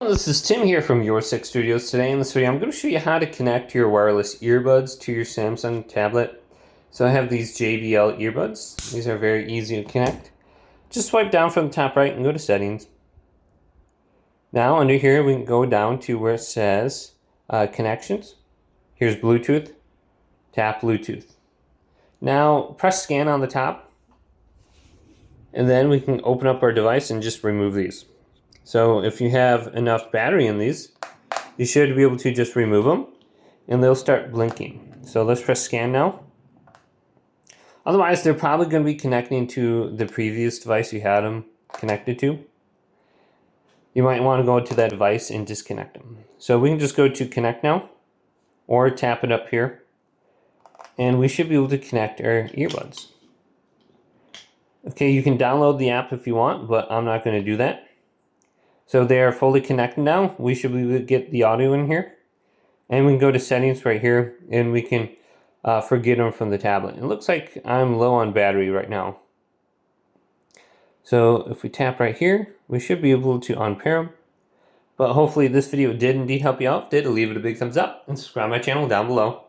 This is Tim here from Your Six Studios. Today in this video I'm going to show you how to connect your wireless earbuds to your Samsung tablet. So I have these JBL earbuds. These are very easy to connect. Just swipe down from the top right and go to settings. Now under here we can go down to where it says connections. Here's Bluetooth. Tap Bluetooth. Now press scan on the top. And then we can open up our device and just remove these. So if you have enough battery in these, you should be able to just remove them and they'll start blinking. So let's press scan now. Otherwise, they're probably going to be connecting to the previous device you had them connected to. You might want to go to that device and disconnect them. So we can just go to connect now or tap it up here and we should be able to connect our earbuds. Okay, you can download the app if you want, but I'm not going to do that. So they are fully connected now. We should be able to get the audio in here. And we can go to settings right here and we can forget them from the tablet. It looks like I'm low on battery right now. So if we tap right here, we should be able to unpair them. But hopefully this video did indeed help you out. If it did, leave it a big thumbs up and subscribe to my channel down below.